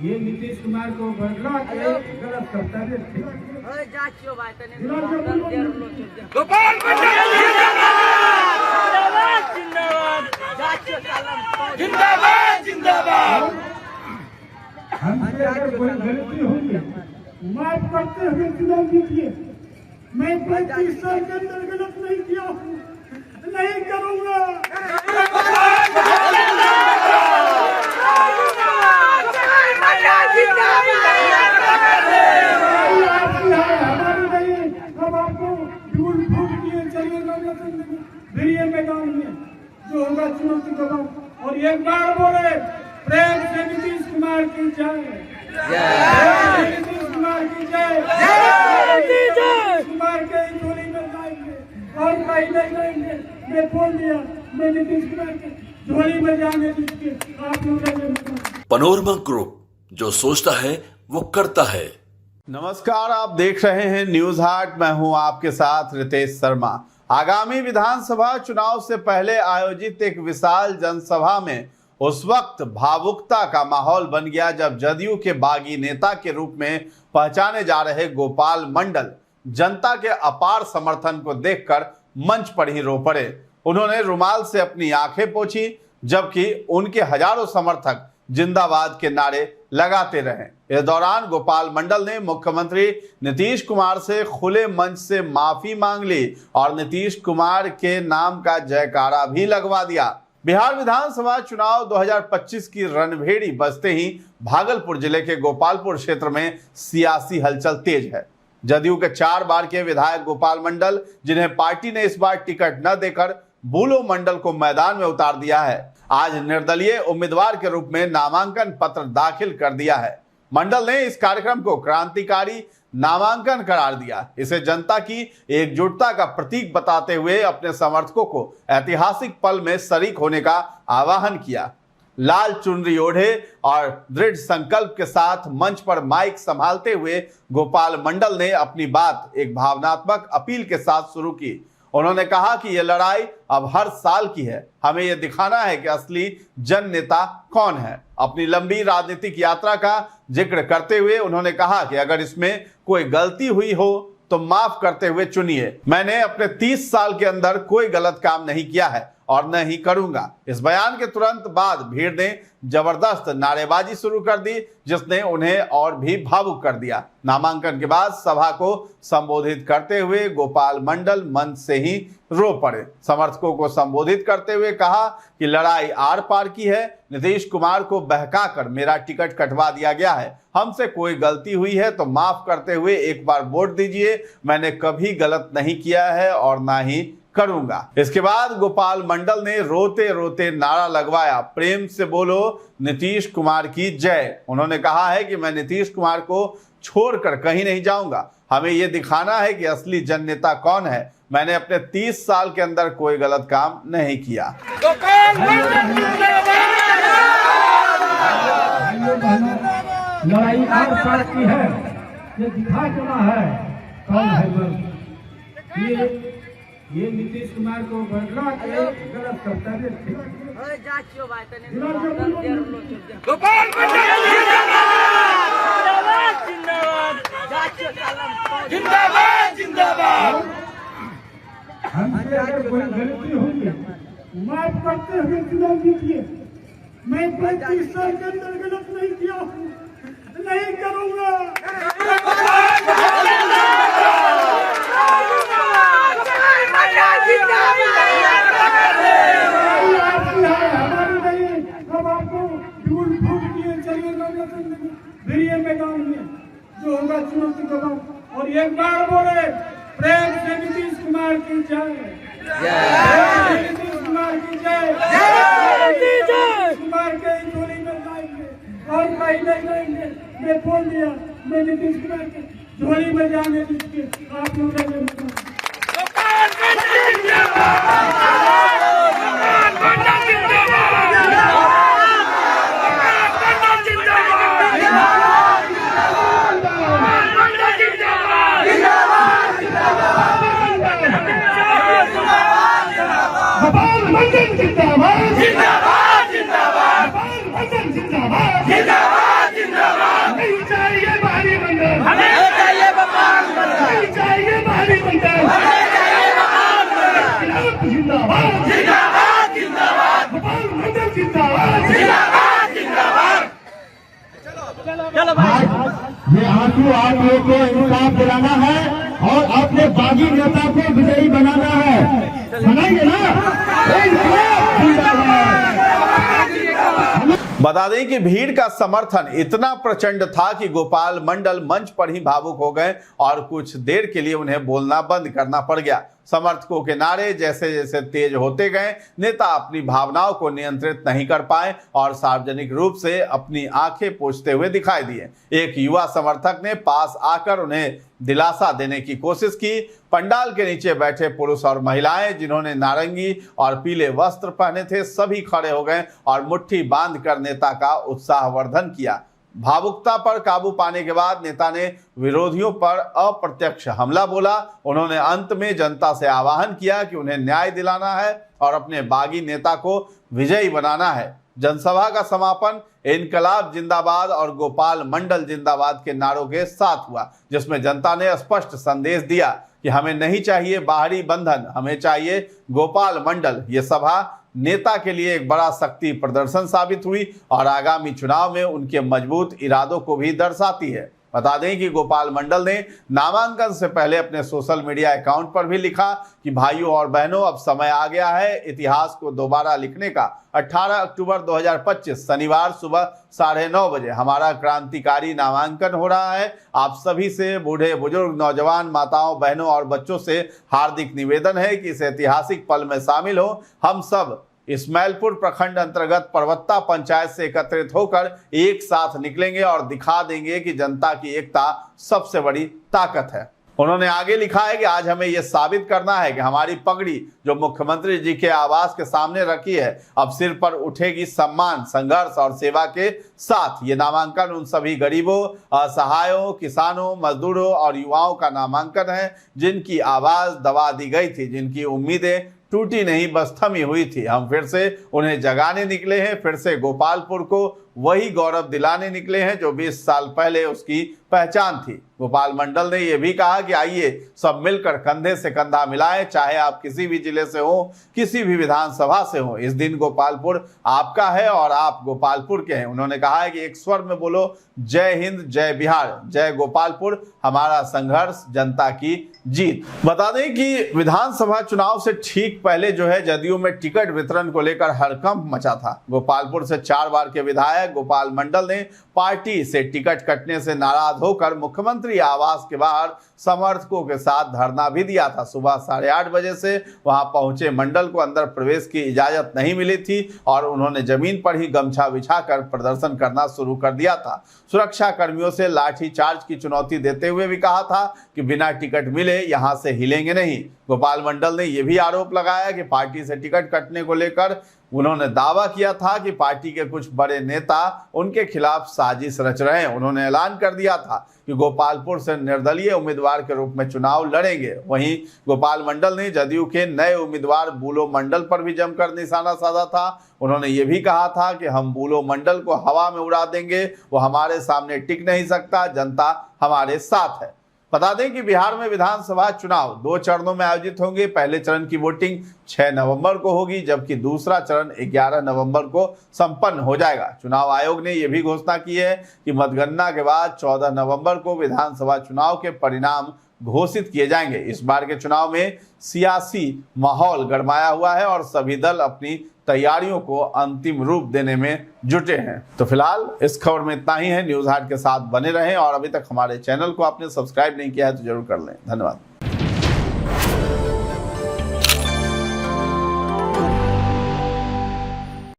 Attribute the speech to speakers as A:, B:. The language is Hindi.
A: ये नीतीश कुमार को बदला के गलत कर्तव्य थे।
B: गोपाल जिंदाबाद जिंदाबाद।
A: हमसे अगर कोई गलती होगी माफ करते हुए चुनाव जीतिए। मैं 35 साल के अंदर गलत नहीं किया हूँ, नहीं करूँगा। अब आपको ढूंढ ढूंढ किए चलिएगा फिर ये मैदान में जो होगा चुनौती के बाद। और एक बार बोले प्रेम से नीतीश कुमार की जय, नीतीश कुमार की जय, नीतीश कुमार के झोली में जाएंगे और कहीं नहीं जाएंगे। मैं बोल दिया, मैं नीतीश कुमार के झोली में जाने दीजिए। आप लोग
C: पनोरमा ग्रुप, जो सोचता है वो करता है।
D: नमस्कार, आप देख रहे हैं न्यूज हाट। मैं हूं आपके साथ रितेश शर्मा। आगामी विधानसभा चुनाव से पहले आयोजित एक विशाल जनसभा में उस वक्त भावुकता का माहौल बन गया जब जदयू के बागी नेता के रूप में पहचाने जा रहे गोपाल मंडल जनता के अपार समर्थन को देखकर मंच पर ही रो पड़े। उन्होंने रुमाल से अपनी आंखें पोंछी, जबकि उनके हजारों समर्थक जिंदाबाद के नारे लगाते रहे। इस दौरान गोपाल मंडल ने मुख्यमंत्री नीतीश कुमार से खुले मंच से माफी मांग ली और नीतीश कुमार के नाम का जयकारा भी लगवा दिया। बिहार विधानसभा चुनाव 2025 की रणभेड़ी बजते ही भागलपुर जिले के गोपालपुर क्षेत्र में सियासी हलचल तेज है। जदयू के 4 बार के विधायक गोपाल मंडल, जिन्हें पार्टी ने इस बार टिकट न देकर बुलो मंडल को मैदान में उतार दिया है, आज निर्दलीय उम्मीदवार के रूप में नामांकन पत्र दाखिल कर दिया है। मंडल ने इस कार्यक्रम को क्रांतिकारी नामांकन करार दिया। इसे जनता की एकजुटता का प्रतीक बताते हुए अपने समर्थकों को ऐतिहासिक पल में शरीक होने का आह्वान किया। लाल चुनरी ओढ़े और दृढ़ संकल्प के साथ मंच पर माइक संभालते हुए गोपाल मंडल ने अपनी बात एक भावनात्मक अपील के साथ शुरू की। उन्होंने कहा कि यह लड़ाई अब हर साल की है। हमें यह दिखाना है कि असली जन नेता कौन है। अपनी लंबी राजनीतिक यात्रा का जिक्र करते हुए उन्होंने कहा कि अगर इसमें कोई गलती हुई हो तो माफ करते हुए चुनिए। मैंने अपने 30 साल के अंदर कोई गलत काम नहीं किया है और न ही करूंगा। इस बयान के तुरंत बाद भीड़ ने जबरदस्त नारेबाजी शुरू कर दी, जिसने उन्हें और भी भावुक कर दिया। नामांकन के बाद सभा को संबोधित करते हुए गोपाल मंडल मंच से ही रो पड़े। समर्थकों को संबोधित करते हुए कहा कि लड़ाई आर पार की है। नीतीश कुमार को बहकाकर मेरा टिकट कटवा दिया गया है। हमसे कोई गलती हुई है तो माफ करते हुए एक बार वोट दीजिए। मैंने कभी गलत नहीं किया है और ना ही करूंगा। इसके बाद गोपाल मंडल ने रोते रोते नारा लगवाया, प्रेम से बोलो नीतीश कुमार की जय। उन्होंने कहा है कि मैं नीतीश कुमार को छोड़कर कहीं नहीं जाऊंगा। हमें यह दिखाना है कि असली जन नेता कौन है। मैंने अपने 30 साल के अंदर कोई गलत काम नहीं किया।
A: लड़ाई हर पार की है, ये दिखा देना है कौन है। ये नीतीश कुमार को बदला के गलत कर्तव्य थे।
B: गोपाल जिंदाबाद जिंदाबाद।
A: हमसे अगर कोई गलती होगी माफ करते हुए चुनाव जीतिए। मैं 35 साल के अंदर गलत नहीं किया हूँ, नहीं करूँगा। अब आपको ढूंढ ढूंढ किए चलिएगा फिर ये मैदान में जो होगा चुनौती के बाद। और एक बार बोले प्रेम से नीतीश कुमार की जय, नीतीश कुमार की जय, नीतीश कुमार के झोली में जाएंगे और कहीं नहीं जाएंगे। मैं बोल दिया, मैं नीतीश कुमार के झोली में जाने दीजिए। आप लोग
B: जिंदाबाद जिंदाबाद जिंदाबाद जिंदाबाद जिंदाबाद। चलो भाई
E: ये आंसू आप लोग को इंसाफ दिलाना है और अपने बागी नेता को विजयी बनाना है। सुनाइए ना, इंसाफ जिंदाबाद।
D: बता दें कि भीड़ का समर्थन इतना प्रचंड था कि गोपाल मंडल मंच पर ही भावुक हो गए और कुछ देर के लिए उन्हें बोलना बंद करना पड़ गया। समर्थकों के नारे जैसे जैसे तेज होते गए, नेता अपनी भावनाओं को नियंत्रित नहीं कर पाए और सार्वजनिक रूप से अपनी आंखें पोंछते हुए दिखाई दिए। एक युवा समर्थक ने पास आकर उन्हें दिलासा देने की कोशिश की। पंडाल के नीचे बैठे पुरुष और महिलाएं जिन्होंने नारंगी और पीले वस्त्र पहने थे, सभी खड़े हो गए और मुट्ठी बांधकर नेता का उत्साहवर्धन किया। भावुकता पर काबू पाने के बाद नेता ने विरोधियों पर अप्रत्यक्ष हमला बोला। उन्होंने अंत में जनता से आह्वान किया कि उन्हें न्याय दिलाना है और अपने बागी नेता को विजयी बनाना है। जनसभा का समापन इनकलाब जिंदाबाद और गोपाल मंडल जिंदाबाद के नारों के साथ हुआ, जिसमें जनता ने स्पष्ट संदेश दिया कि हमें नहीं चाहिए बाहरी बंधन, हमें चाहिए गोपाल मंडल। ये सभा नेता के लिए एक बड़ा शक्ति प्रदर्शन साबित हुई और आगामी चुनाव में उनके मजबूत इरादों को भी दर्शाती है। बता दें कि गोपाल मंडल ने नामांकन से पहले अपने सोशल मीडिया अकाउंट पर भी लिखा कि भाइयों और बहनों, अब समय आ गया है इतिहास को दोबारा लिखने का। 18 अक्टूबर 2025 शनिवार सुबह 9:30 बजे हमारा क्रांतिकारी नामांकन हो रहा है। आप सभी से, बूढ़े बुजुर्ग, नौजवान, माताओं, बहनों और बच्चों से हार्दिक निवेदन है कि इस ऐतिहासिक पल में शामिल हो। हम सब इस्माइलपुर प्रखंड अंतर्गत परवत्ता पंचायत से एकत्रित होकर एक साथ निकलेंगे और दिखा देंगे कि जनता की एकता सबसे बड़ी ताकत है। उन्होंने आगे लिखा है कि आज हमें यह साबित करना है कि हमारी पगड़ी जो मुख्यमंत्री जी के आवास के सामने रखी है, अब सिर पर उठेगी सम्मान, संघर्ष और सेवा के साथ। ये नामांकन उन सभी गरीबों, असहायों, किसानों, मजदूरों और युवाओं का नामांकन है जिनकी आवाज दबा दी गई थी, जिनकी उम्मीदें टूटी नहीं बस थमी हुई थी। हम फिर से उन्हें जगाने निकले हैं, फिर से गोपालपुर को वही गौरव दिलाने निकले हैं जो 20 साल पहले उसकी पहचान थी। गोपाल मंडल ने यह भी कहा कि आइए सब मिलकर कंधे से कंधा मिलाएं, चाहे आप किसी भी जिले से हो, किसी भी विधानसभा से हो। इस दिन गोपालपुर आपका है और आप गोपालपुर के हैं। उन्होंने कहा है कि एक स्वर में बोलो, जय हिंद, जय बिहार, जय गोपालपुर, हमारा संघर्ष, जनता की जीत। बता दें कि विधानसभा चुनाव से ठीक पहले जो है जदयू में टिकट वितरण को लेकर हड़कंप मचा था। गोपालपुर से 4 बार के विधायक गोपाल मंडल ने पार्टी से टिकट कटने से नाराज होकर मुख्यमंत्री आवास के बाहर समर्थकों के साथ धरना भी दिया था। सुबह 8:30 बजे से वहां पहुंचे मंडल को अंदर प्रवेश की इजाजत नहीं मिली थी और उन्होंने जमीन पर ही गमछा बिछाकर प्रदर्शन करना शुरू कर दिया था। सुरक्षा कर्मियों से लाठीचार्ज की चुनौती देते हुए भी कहा था कि बिना टिकट मिले यहां से हिलेंगे नहीं। गोपाल मंडल ने यह भी आरोप लगाया कि पार्टी से टिकट कटने को लेकर उन्होंने दावा किया था कि पार्टी के कुछ बड़े नेता उनके खिलाफ साजिश रच रहे हैं। उन्होंने ऐलान कर दिया था कि गोपालपुर से निर्दलीय उम्मीदवार के रूप में चुनाव लड़ेंगे। वहीं गोपाल मंडल ने जदयू के नए उम्मीदवार बूलो मंडल पर भी जमकर निशाना साधा था। उन्होंने ये भी कहा था कि हम बूलो मंडल को हवा में उड़ा देंगे, वो हमारे सामने टिक नहीं सकता, जनता हमारे साथ है। बता दें कि बिहार में विधानसभा चुनाव 2 चरणों में आयोजित होंगे। पहले चरण की वोटिंग 6 नवंबर को होगी, जबकि दूसरा चरण 11 नवंबर को संपन्न हो जाएगा। चुनाव आयोग ने यह भी घोषणा की है कि मतगणना के बाद 14 नवंबर को विधानसभा चुनाव के परिणाम घोषित किए जाएंगे। इस बार के चुनाव में सियासी माहौल गरमाया हुआ है और सभी दल अपनी तैयारियों को अंतिम रूप देने में जुटे हैं। तो फिलहाल इस खबर में इतना ही है। न्यूज़ हाट के साथ बने रहें और अभी तक हमारे चैनल को आपने सब्सक्राइब नहीं किया है तो जरूर कर लें। धन्यवाद।